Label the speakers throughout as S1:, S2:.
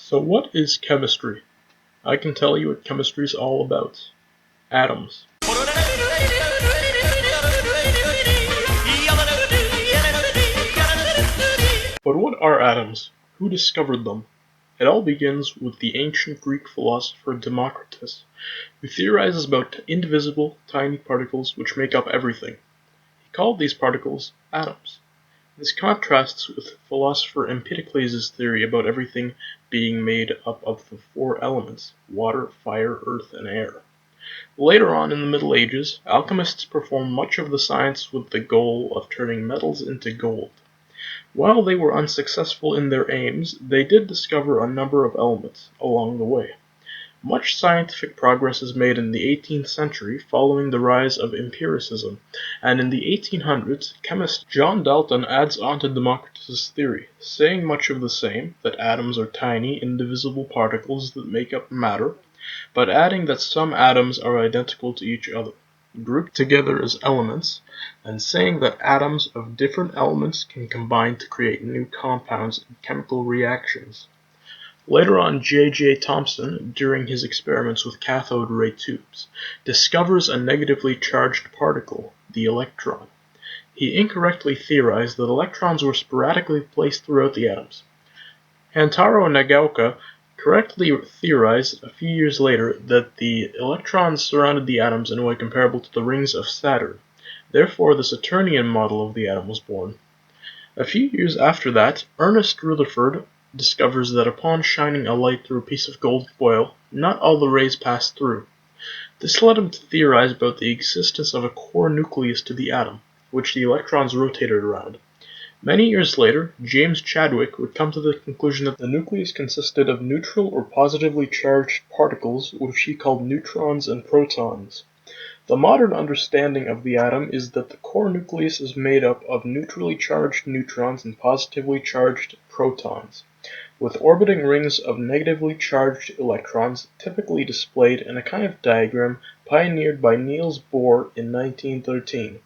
S1: So what is chemistry? I can tell you what chemistry is all about. Atoms. But what are atoms? Who discovered them? It all begins with the ancient Greek philosopher Democritus, who theorizes about indivisible, tiny particles which make up everything. He called these particles atoms. This contrasts with philosopher Empedocles' theory about everything being made up of the four elements: water, fire, earth, and air. Later on in the Middle Ages, alchemists performed much of the science with the goal of turning metals into gold. While they were unsuccessful in their aims, they did discover a number of elements along the way. Much scientific progress is made in the 18th century following the rise of empiricism, and in the 1800s, chemist John Dalton adds on to Democritus' theory, saying much of the same, that atoms are tiny, indivisible particles that make up matter, but adding that some atoms are identical to each other, grouped together as elements, and saying that atoms of different elements can combine to create new compounds in chemical reactions. Later on, J. Thomson, during his experiments with cathode ray tubes, discovers a negatively charged particle, the electron. He incorrectly theorized that electrons were sporadically placed throughout the atoms. Hantaro Nagaoka correctly theorized a few years later that the electrons surrounded the atoms in a way comparable to the rings of Saturn. Therefore, the Saturnian model of the atom was born. A few years after that, Ernest Rutherford discovers that upon shining a light through a piece of gold foil, not all the rays pass through. This led him to theorize about the existence of a core nucleus to the atom, which the electrons rotated around. Many years later, James Chadwick would come to the conclusion that the nucleus consisted of neutral or positively charged particles, which he called neutrons and protons. The modern understanding of the atom is that the core nucleus is made up of neutrally charged neutrons and positively charged protons, with orbiting rings of negatively charged electrons typically displayed in a kind of diagram pioneered by Niels Bohr in 1913.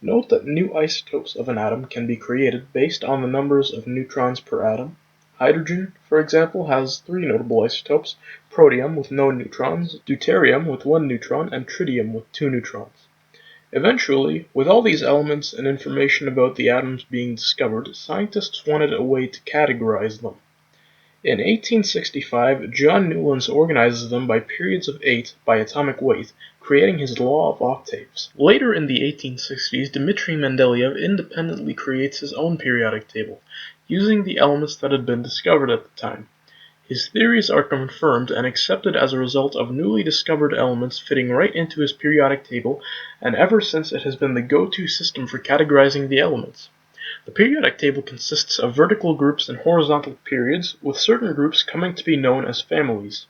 S1: Note that new isotopes of an atom can be created based on the numbers of neutrons per atom. Hydrogen, for example, has 3 notable isotopes: protium with no neutrons, deuterium with 1 neutron, and tritium with 2 neutrons. Eventually, with all these elements and information about the atoms being discovered, scientists wanted a way to categorize them. In 1865, John Newlands organizes them by periods of 8 by atomic weight, creating his law of octaves. Later in the 1860s, Dmitry Mendeleev independently creates his own periodic table, using the elements that had been discovered at the time. His theories are confirmed and accepted as a result of newly discovered elements fitting right into his periodic table, and ever since it has been the go-to system for categorizing the elements. The periodic table consists of vertical groups and horizontal periods, with certain groups coming to be known as families.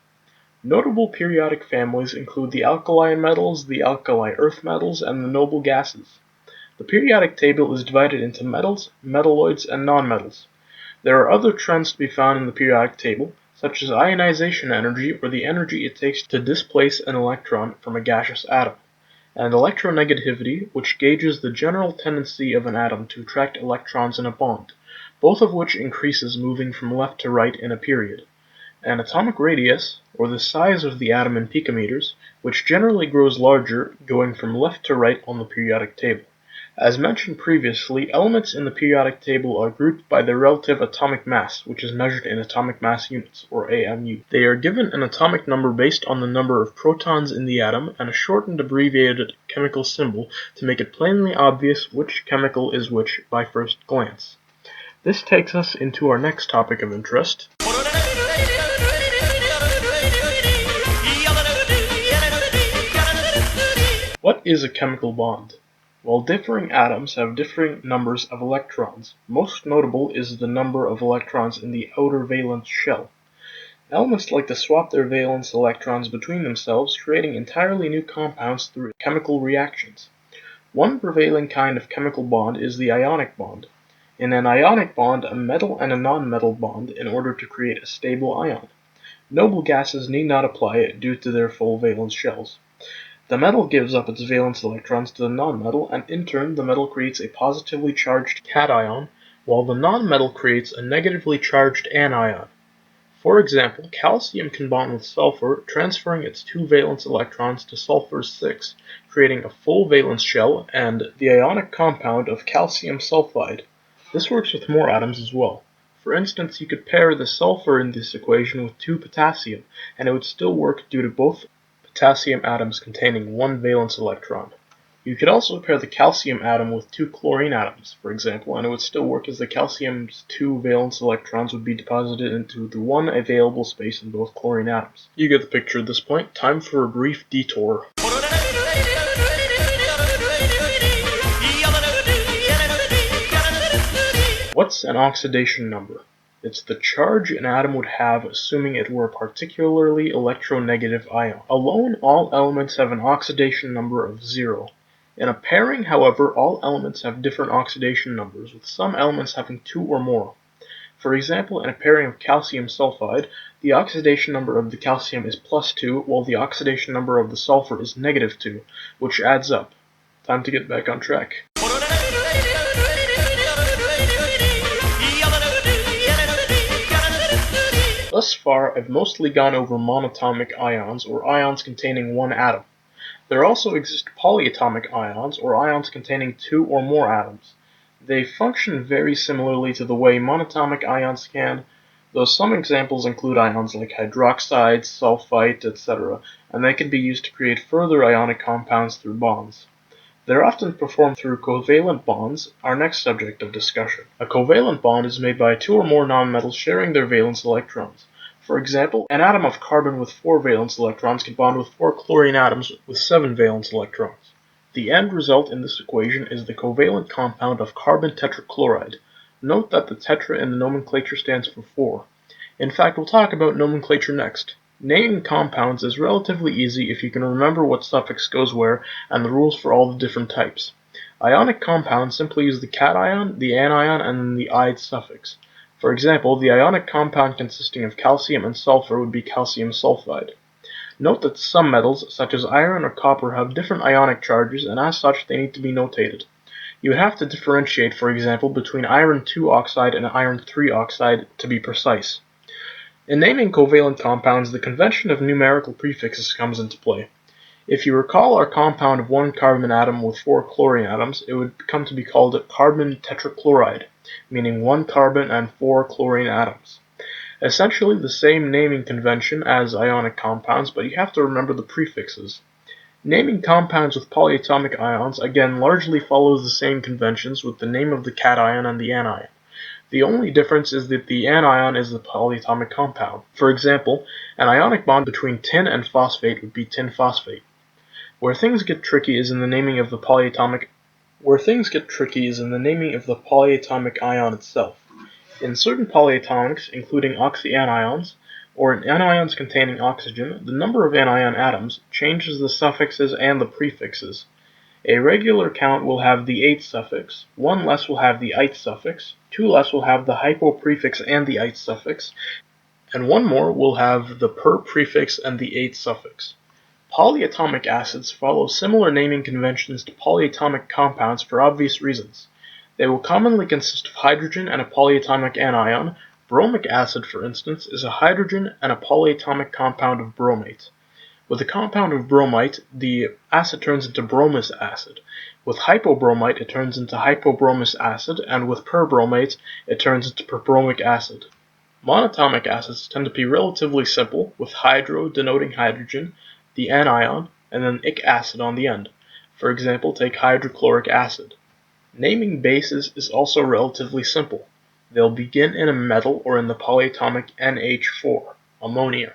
S1: Notable periodic families include the alkali metals, the alkali earth metals, and the noble gases. The periodic table is divided into metals, metalloids, and nonmetals. There are other trends to be found in the periodic table, such as ionization energy, or the energy it takes to displace an electron from a gaseous atom, and electronegativity, which gauges the general tendency of an atom to attract electrons in a bond, both of which increases moving from left to right in a period. An atomic radius, or the size of the atom in picometers, which generally grows larger going from left to right on the periodic table. As mentioned previously, elements in the periodic table are grouped by their relative atomic mass, which is measured in atomic mass units, or AMU. They are given an atomic number based on the number of protons in the atom, and a shortened abbreviated chemical symbol to make it plainly obvious which chemical is which by first glance. This takes us into our next topic of interest. What is a chemical bond? While differing atoms have differing numbers of electrons, most notable is the number of electrons in the outer valence shell. Elements like to swap their valence electrons between themselves, creating entirely new compounds through chemical reactions. One prevailing kind of chemical bond is the ionic bond. In an ionic bond, a metal and a nonmetal bond in order to create a stable ion. Noble gases need not apply it due to their full valence shells. The metal gives up its valence electrons to the nonmetal, and in turn the metal creates a positively charged cation, while the nonmetal creates a negatively charged anion. For example, calcium can bond with sulfur, transferring its 2 valence electrons to sulfur's 6, creating a full valence shell and the ionic compound of calcium sulfide. This works with more atoms as well. For instance, you could pair the sulfur in this equation with 2 potassium, and it would still work due to both potassium atoms containing 1 valence electron. You could also pair the calcium atom with 2 chlorine atoms, for example, and it would still work as the calcium's 2 valence electrons would be deposited into the one available space in both chlorine atoms. You get the picture at this point. Time for a brief detour. What's an oxidation number? It's the charge an atom would have assuming it were a particularly electronegative ion. Alone, all elements have an oxidation number of 0. In a pairing, however, all elements have different oxidation numbers, with some elements having 2 or more. For example, in a pairing of calcium sulfide, the oxidation number of the calcium is +2, while the oxidation number of the sulfur is -2, which adds up. Time to get back on track. Thus far, I've mostly gone over monatomic ions, or ions containing one atom. There also exist polyatomic ions, or ions containing 2 or more atoms. They function very similarly to the way monatomic ions can, though some examples include ions like hydroxide, sulfite, etc., and they can be used to create further ionic compounds through bonds. They're often performed through covalent bonds, our next subject of discussion. A covalent bond is made by 2 or more nonmetals sharing their valence electrons. For example, an atom of carbon with 4 valence electrons can bond with 4 chlorine atoms with 7 valence electrons. The end result in this equation is the covalent compound of carbon tetrachloride. Note that the tetra in the nomenclature stands for 4. In fact, we'll talk about nomenclature next. Naming compounds is relatively easy if you can remember what suffix goes where and the rules for all the different types. Ionic compounds simply use the cation, the anion, and then the "-ide suffix. For example, the ionic compound consisting of calcium and sulfur would be calcium sulfide. Note that some metals, such as iron or copper, have different ionic charges, and as such they need to be notated. You would have to differentiate, for example, between iron 2 oxide and iron 3 oxide to be precise. In naming covalent compounds, the convention of numerical prefixes comes into play. If you recall our compound of 1 carbon atom with 4 chlorine atoms, it would come to be called carbon tetrachloride, meaning 1 carbon and 4 chlorine atoms. Essentially the same naming convention as ionic compounds, but you have to remember the prefixes. Naming compounds with polyatomic ions again largely follows the same conventions with the name of the cation and the anion. The only difference is that the anion is the polyatomic compound. For example, an ionic bond between tin and phosphate would be tin phosphate. Where things get tricky is in the naming of the polyatomic ion itself. In certain polyatomics, including oxyanions, or in anions containing oxygen, the number of anion atoms changes the suffixes and the prefixes. A regular count will have the ate suffix, 1 less will have the ite suffix, 2 less will have the hypo prefix and the ite suffix, and 1 more will have the per prefix and the ate suffix. Polyatomic acids follow similar naming conventions to polyatomic compounds for obvious reasons. They will commonly consist of hydrogen and a polyatomic anion. Bromic acid, for instance, is a hydrogen and a polyatomic compound of bromate. With a compound of bromite, the acid turns into bromous acid. With hypobromite, it turns into hypobromous acid, and with perbromate, it turns into perbromic acid. Monatomic acids tend to be relatively simple, with hydro denoting hydrogen, the anion, and then ic acid on the end. For example, take hydrochloric acid. Naming bases is also relatively simple. They'll begin in a metal or in the polyatomic NH4, ammonia,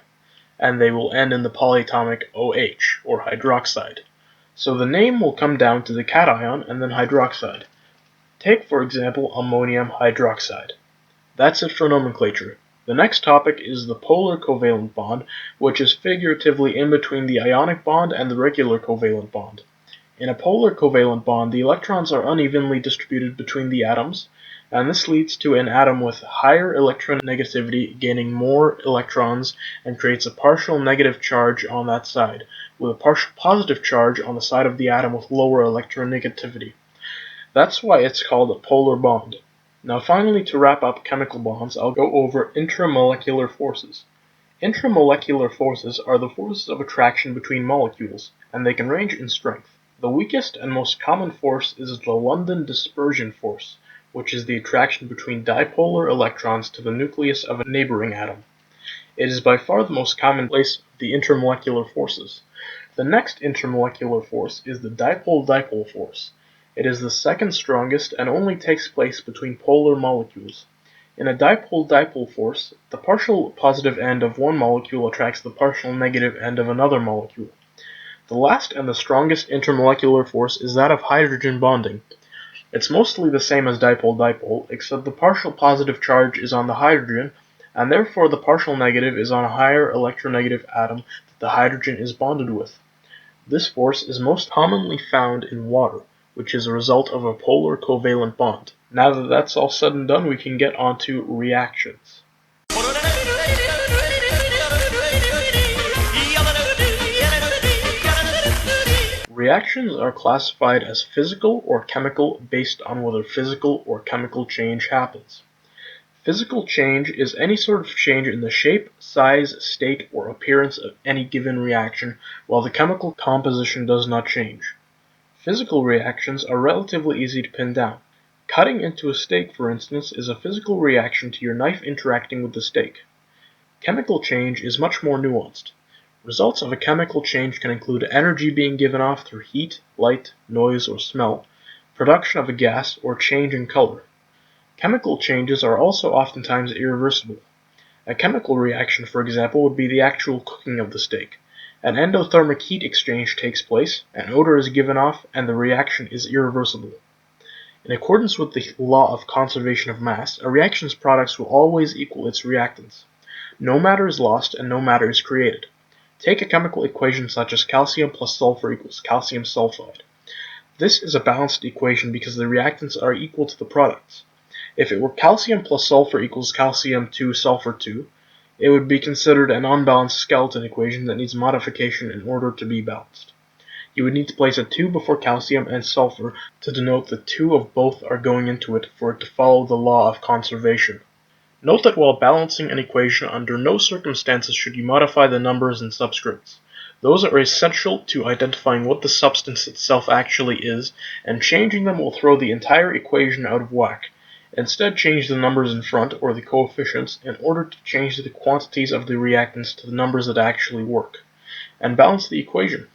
S1: and they will end in the polyatomic OH, or hydroxide. So the name will come down to the cation and then hydroxide. Take, for example, ammonium hydroxide. That's it for nomenclature. The next topic is the polar covalent bond, which is figuratively in between the ionic bond and the regular covalent bond. In a polar covalent bond, the electrons are unevenly distributed between the atoms, and this leads to an atom with higher electronegativity gaining more electrons and creates a partial negative charge on that side, with a partial positive charge on the side of the atom with lower electronegativity. That's why it's called a polar bond. Now finally, to wrap up chemical bonds, I'll go over intramolecular forces. Intramolecular forces are the forces of attraction between molecules, and they can range in strength. The weakest and most common force is the London dispersion force, which is the attraction between dipolar electrons to the nucleus of a neighboring atom. It is by far the most commonplace of the intermolecular forces. The next intermolecular force is the dipole-dipole force. It is the second strongest and only takes place between polar molecules. In a dipole-dipole force, the partial positive end of one molecule attracts the partial negative end of another molecule. The last and the strongest intermolecular force is that of hydrogen bonding. It's mostly the same as dipole-dipole, except the partial positive charge is on the hydrogen, and therefore the partial negative is on a higher electronegative atom that the hydrogen is bonded with. This force is most commonly found in water, which is a result of a polar covalent bond. Now that that's all said and done, we can get on to reactions. Reactions are classified as physical or chemical based on whether physical or chemical change happens. Physical change is any sort of change in the shape, size, state, or appearance of any given reaction, while the chemical composition does not change. Physical reactions are relatively easy to pin down. Cutting into a steak, for instance, is a physical reaction to your knife interacting with the steak. Chemical change is much more nuanced. Results of a chemical change can include energy being given off through heat, light, noise, or smell, production of a gas, or change in color. Chemical changes are also oftentimes irreversible. A chemical reaction, for example, would be the actual cooking of the steak. An endothermic heat exchange takes place, an odor is given off, and the reaction is irreversible. In accordance with the law of conservation of mass, a reaction's products will always equal its reactants. No matter is lost and no matter is created. Take a chemical equation such as calcium plus sulfur equals calcium sulfide. This is a balanced equation because the reactants are equal to the products. If it were calcium plus sulfur equals calcium 2 sulfur 2, it would be considered an unbalanced skeleton equation that needs modification in order to be balanced. You would need to place a 2 before calcium and sulfur to denote that 2 of both are going into it for it to follow the law of conservation. Note that while balancing an equation, under no circumstances should you modify the numbers and subscripts. Those are essential to identifying what the substance itself actually is, and changing them will throw the entire equation out of whack. Instead, change the numbers in front, or the coefficients, in order to change the quantities of the reactants to the numbers that actually work, and balance the equation.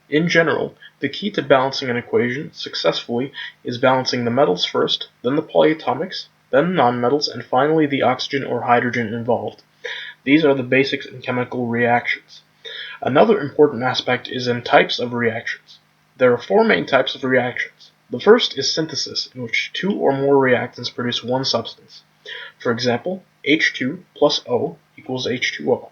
S1: In general, the key to balancing an equation successfully is balancing the metals first, then the polyatomics, then nonmetals, and finally the oxygen or hydrogen involved. These are the basics in chemical reactions. Another important aspect is in types of reactions. There are 4 main types of reactions. The first is synthesis, in which 2 or more reactants produce one substance. For example, H2 plus O equals H2O.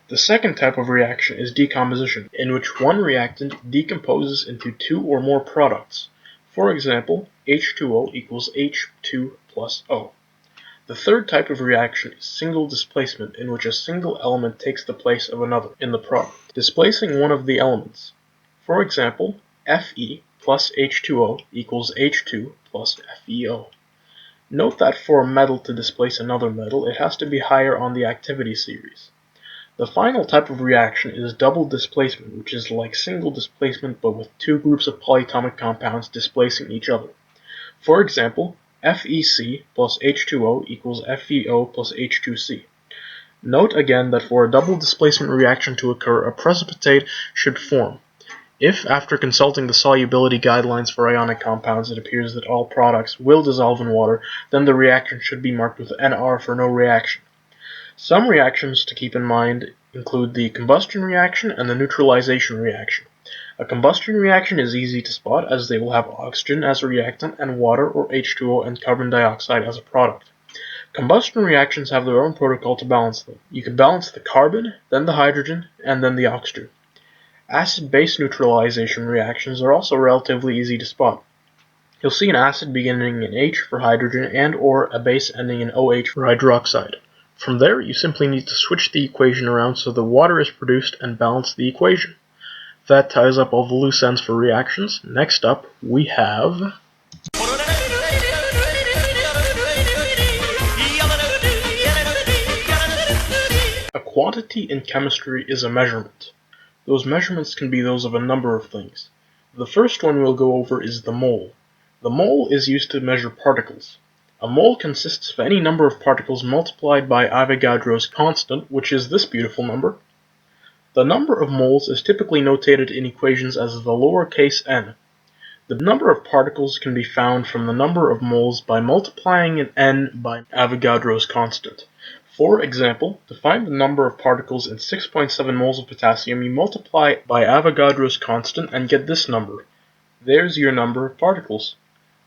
S1: The second type of reaction is decomposition, in which one reactant decomposes into 2 or more products. For example, H2O equals H2 plus O. The third type of reaction is single displacement, in which a single element takes the place of another in the product, displacing one of the elements. For example, Fe plus H2O equals H2 plus FeO. Note that for a metal to displace another metal, it has to be higher on the activity series. The final type of reaction is double displacement, which is like single displacement but with 2 groups of polyatomic compounds displacing each other. For example, FeC plus H2O equals FeO plus H2C. Note again that for a double displacement reaction to occur, a precipitate should form. If, after consulting the solubility guidelines for ionic compounds, it appears that all products will dissolve in water, then the reaction should be marked with NR for no reaction. Some reactions to keep in mind include the combustion reaction and the neutralization reaction. A combustion reaction is easy to spot as they will have oxygen as a reactant and water or H2O and carbon dioxide as a product. Combustion reactions have their own protocol to balance them. You can balance the carbon, then the hydrogen, and then the oxygen. Acid-base neutralization reactions are also relatively easy to spot. You'll see an acid beginning in H for hydrogen and or a base ending in OH for hydroxide. From there, you simply need to switch the equation around so the water is produced and balance the equation. That ties up all the loose ends for reactions. Next up, we have quantity in chemistry is a measurement. Those measurements can be those of a number of things. The first one we'll go over is the mole. The mole is used to measure particles. A mole consists of any number of particles multiplied by Avogadro's constant, which is this beautiful number. The number of moles is typically notated in equations as the lowercase n. The number of particles can be found from the number of moles by multiplying an n by Avogadro's constant. For example, to find the number of particles in 6.7 moles of potassium, you multiply by Avogadro's constant and get this number. There's your number of particles.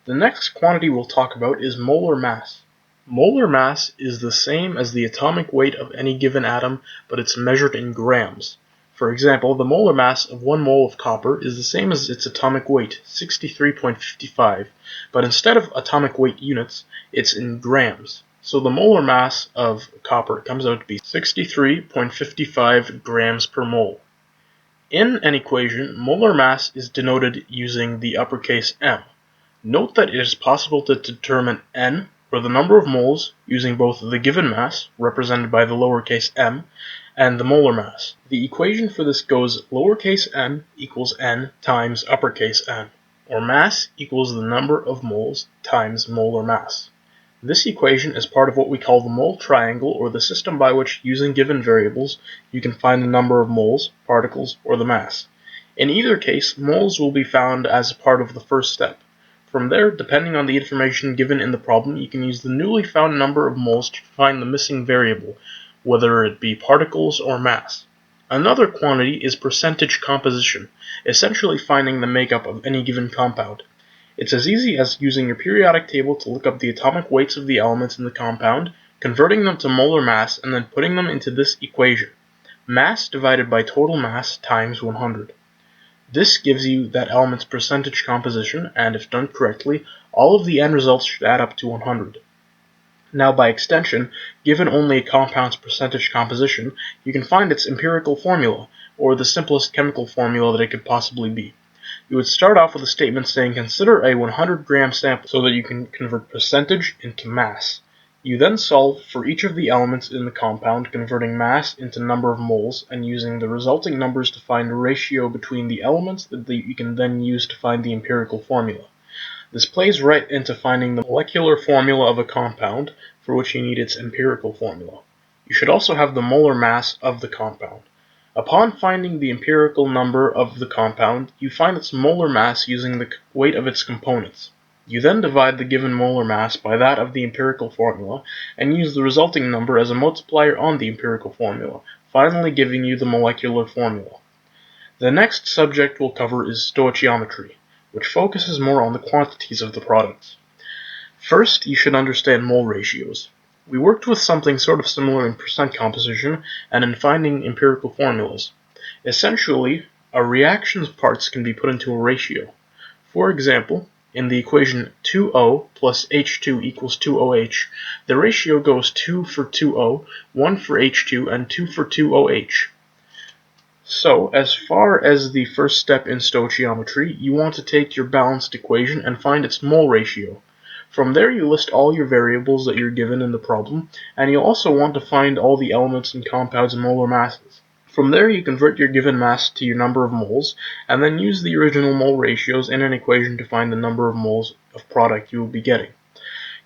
S1: The next quantity we'll talk about is molar mass. Molar mass is the same as the atomic weight of any given atom, but it's measured in grams. For example, the molar mass of 1 mole of copper is the same as its atomic weight, 63.55, but instead of atomic weight units, it's in grams. So the molar mass of copper comes out to be 63.55 grams per mole. In an equation, molar mass is denoted using the uppercase M. Note that it is possible to determine n, or the number of moles, using both the given mass, represented by the lowercase m, and the molar mass. The equation for this goes lowercase n equals n times uppercase n, or mass equals the number of moles times molar mass. This equation is part of what we call the mole triangle, or the system by which, using given variables, you can find the number of moles, particles, or the mass. In either case, moles will be found as part of the first step. From there, depending on the information given in the problem, you can use the newly found number of moles to find the missing variable, whether it be particles or mass. Another quantity is percentage composition, essentially finding the makeup of any given compound. It's as easy as using your periodic table to look up the atomic weights of the elements in the compound, converting them to molar mass, and then putting them into this equation: mass divided by total mass times 100. This gives you that element's percentage composition, and if done correctly, all of the end results should add up to 100. Now, by extension, given only a compound's percentage composition, you can find its empirical formula, or the simplest chemical formula that it could possibly be. You would start off with a statement saying consider a 100-gram sample so that you can convert percentage into mass. You then solve for each of the elements in the compound, converting mass into number of moles, and using the resulting numbers to find a ratio between the elements that you can then use to find the empirical formula. This plays right into finding the molecular formula of a compound, for which you need its empirical formula. You should also have the molar mass of the compound. Upon finding the empirical number of the compound, you find its molar mass using the weight of its components. You then divide the given molar mass by that of the empirical formula, and use the resulting number as a multiplier on the empirical formula, finally giving you the molecular formula. The next subject we'll cover is stoichiometry, which focuses more on the quantities of the products. First, you should understand mole ratios. We worked with something sort of similar in percent composition and in finding empirical formulas. Essentially, a reaction's parts can be put into a ratio. For example, in the equation 2O plus H2 equals 2OH, the ratio goes 2 for 2O, 1 for H2, and 2 for 2OH. So, as far as the first step in stoichiometry, you want to take your balanced equation and find its mole ratio. From there, you list all your variables that you're given in the problem, and you also want to find all the elements and compounds and molar masses. From there, you convert your given mass to your number of moles, and then use the original mole ratios in an equation to find the number of moles of product you will be getting.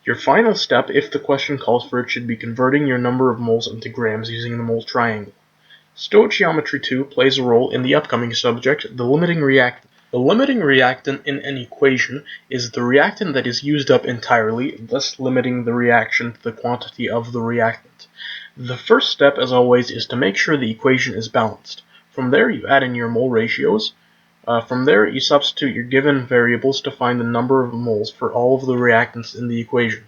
S1: Your final step, if the question calls for it, should be converting your number of moles into grams using the mole triangle. Stoichiometry 2 plays a role in the upcoming subject, the limiting reactant. The limiting reactant in an equation is the reactant that is used up entirely, thus limiting the reaction to the quantity of the reactant. The first step, as always, is to make sure the equation is balanced. From there, you add in your mole ratios. From there, you substitute your given variables to find the number of moles for all of the reactants in the equation.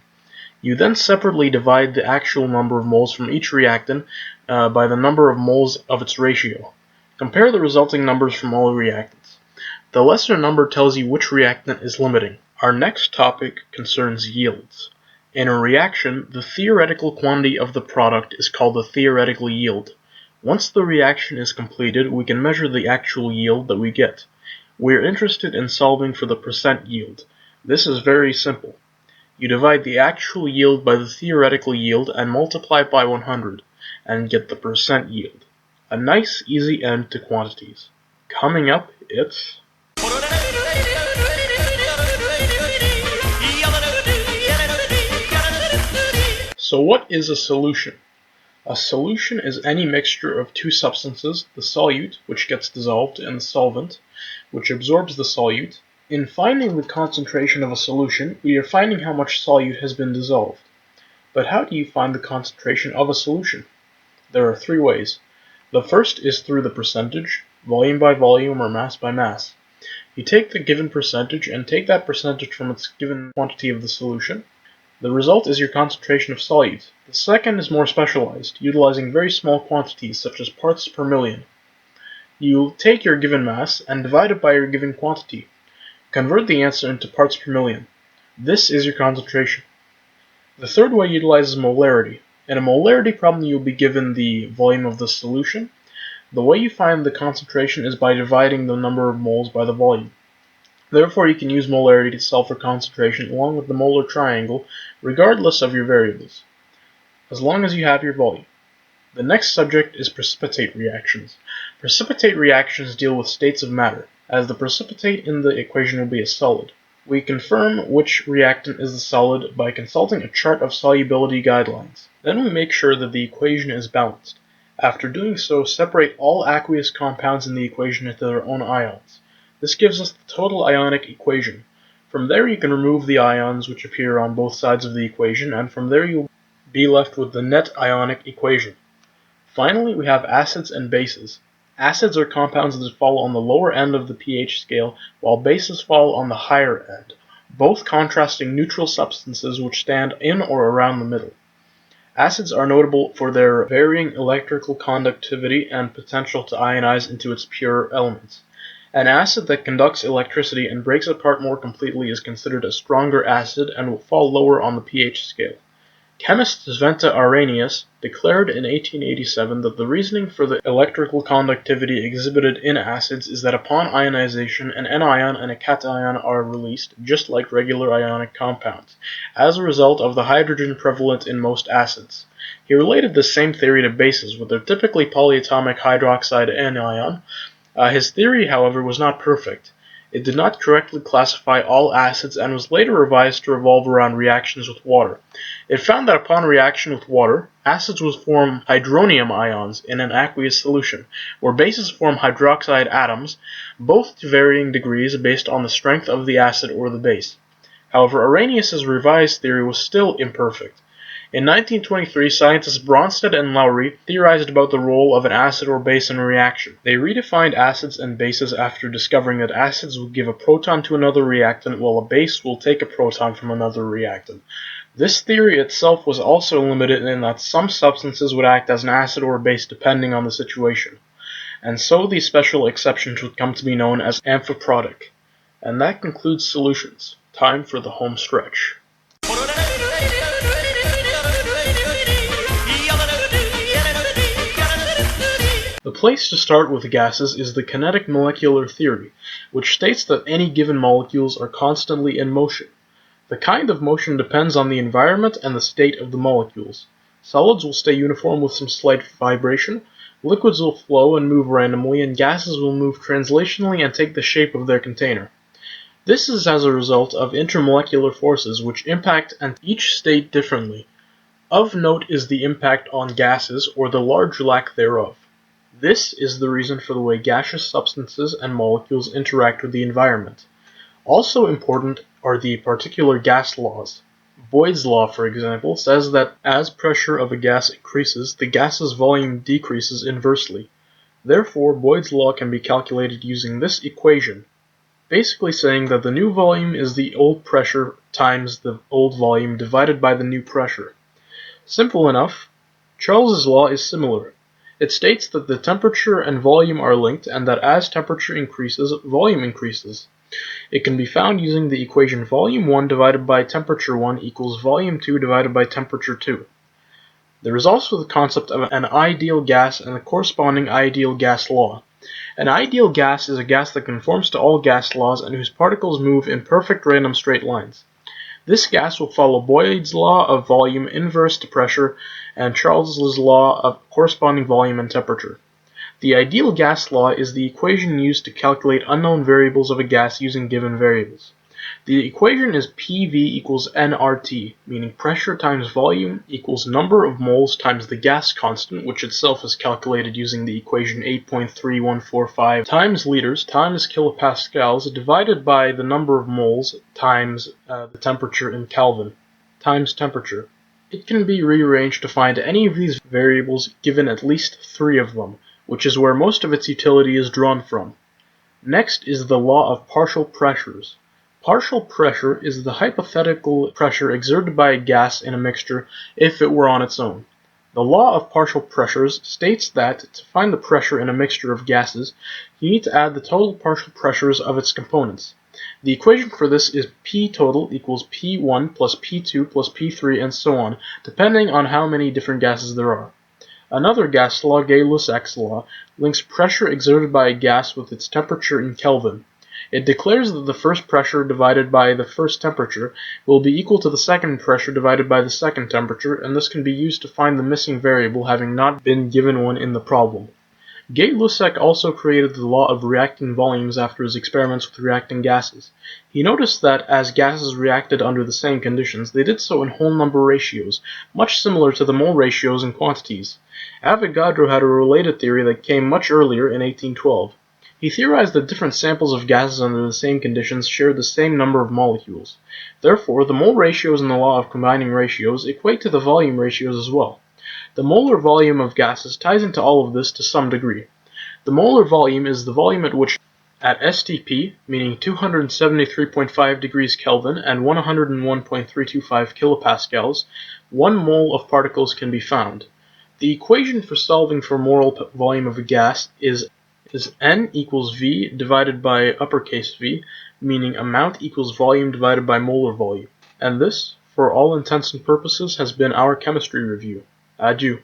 S1: You then separately divide the actual number of moles from each reactant by the number of moles of its ratio. Compare the resulting numbers from all reactants. The lesser number tells you which reactant is limiting. Our next topic concerns yields. In a reaction, the theoretical quantity of the product is called the theoretical yield. Once the reaction is completed, we can measure the actual yield that we get. We are interested in solving for the percent yield. This is very simple. You divide the actual yield by the theoretical yield and multiply it by 100. and get the percent yield. A nice easy end to quantities. Coming up, it's... So what is a solution? A solution is any mixture of two substances, the solute, which gets dissolved, and the solvent, which absorbs the solute. In finding the concentration of a solution, we are finding how much solute has been dissolved. But how do you find the concentration of a solution? There are three ways. The first is through the percentage, volume by volume or mass by mass. You take the given percentage and take that percentage from its given quantity of the solution. The result is your concentration of solute. The second is more specialized, utilizing very small quantities such as parts per million. You take your given mass and divide it by your given quantity. Convert the answer into parts per million. This is your concentration. The third way utilizes molarity. In a molarity problem, you'll be given the volume of the solution. The way you find the concentration is by dividing the number of moles by the volume. Therefore, you can use molarity to solve for concentration along with the molar triangle, regardless of your variables, as long as you have your volume. The next subject is precipitate reactions. Precipitate reactions deal with states of matter, as the precipitate in the equation will be a solid. We confirm which reactant is the solid by consulting a chart of solubility guidelines. Then we make sure that the equation is balanced. After doing so, separate all aqueous compounds in the equation into their own ions. This gives us the total ionic equation. From there you can remove the ions which appear on both sides of the equation, and from there you'll be left with the net ionic equation. Finally, we have acids and bases. Acids are compounds that fall on the lower end of the pH scale, while bases fall on the higher end, both contrasting neutral substances which stand in or around the middle. Acids are notable for their varying electrical conductivity and potential to ionize into its pure elements. An acid that conducts electricity and breaks apart more completely is considered a stronger acid and will fall lower on the pH scale. Chemist Svante Arrhenius declared in 1887 that the reasoning for the electrical conductivity exhibited in acids is that upon ionization an anion and a cation are released, just like regular ionic compounds, as a result of the hydrogen prevalent in most acids. He related the same theory to bases, with their typically polyatomic hydroxide anion. His theory, however, was not perfect. It did not correctly classify all acids and was later revised to revolve around reactions with water. It found that upon reaction with water, acids will form hydronium ions in an aqueous solution, where bases form hydroxide atoms, both to varying degrees based on the strength of the acid or the base. However, Arrhenius' revised theory was still imperfect. In 1923, scientists Bronsted and Lowry theorized about the role of an acid or base in a reaction. They redefined acids and bases after discovering that acids will give a proton to another reactant, while a base will take a proton from another reactant. This theory itself was also limited in that some substances would act as an acid or a base depending on the situation. And so these special exceptions would come to be known as amphiprotic. And that concludes solutions. Time for the home stretch. The place to start with gases is the kinetic molecular theory, which states that any given molecules are constantly in motion. The kind of motion depends on the environment and the state of the molecules. Solids will stay uniform with some slight vibration, liquids will flow and move randomly, and gases will move translationally and take the shape of their container. This is as a result of intermolecular forces which impact each state differently. Of note is the impact on gases, or the large lack thereof. This is the reason for the way gaseous substances and molecules interact with the environment. Also important are the particular gas laws. Boyd's law, for example, says that as pressure of a gas increases, the gas's volume decreases inversely. Therefore, Boyd's law can be calculated using this equation, basically saying that the new volume is the old pressure times the old volume divided by the new pressure. Simple enough. Charles's law is similar. It states that the temperature and volume are linked, and that as temperature increases, volume increases. It can be found using the equation volume 1 divided by temperature 1 equals volume 2 divided by temperature 2. There is also the concept of an ideal gas and the corresponding ideal gas law. An ideal gas is a gas that conforms to all gas laws and whose particles move in perfect random straight lines. This gas will follow Boyd's law of volume inverse to pressure and Charles's law of corresponding volume and temperature. The ideal gas law is the equation used to calculate unknown variables of a gas using given variables. The equation is PV equals nRT, meaning pressure times volume equals number of moles times the gas constant, which itself is calculated using the equation 8.3145 times liters times kilopascals divided by the number of moles times the temperature in Kelvin times temperature. It can be rearranged to find any of these variables given at least 3 of them, which is where most of its utility is drawn from. Next is the law of partial pressures. Partial pressure is the hypothetical pressure exerted by a gas in a mixture if it were on its own. The law of partial pressures states that to find the pressure in a mixture of gases, you need to add the total partial pressures of its components. The equation for this is P total equals P1 plus P2 plus P3 and so on, depending on how many different gases there are. Another gas law, Gay-Lussac's law, links pressure exerted by a gas with its temperature in Kelvin. It declares that the first pressure divided by the first temperature will be equal to the second pressure divided by the second temperature, and this can be used to find the missing variable having not been given one in the problem. Gay-Lussac also created the law of reacting volumes after his experiments with reacting gases. He noticed that as gases reacted under the same conditions, they did so in whole number ratios, much similar to the mole ratios in quantities. Avogadro had a related theory that came much earlier in 1812. He theorized that different samples of gases under the same conditions shared the same number of molecules. Therefore, the mole ratios in the law of combining ratios equate to the volume ratios as well. The molar volume of gases ties into all of this to some degree. The molar volume is the volume at which, at STP, meaning 273.5 degrees Kelvin and 101.325 kilopascals, 1 mole of particles can be found. The equation for solving for molar volume of a gas is N equals V divided by uppercase V, meaning amount equals volume divided by molar volume. And this, for all intents and purposes, has been our chemistry review. Adieu.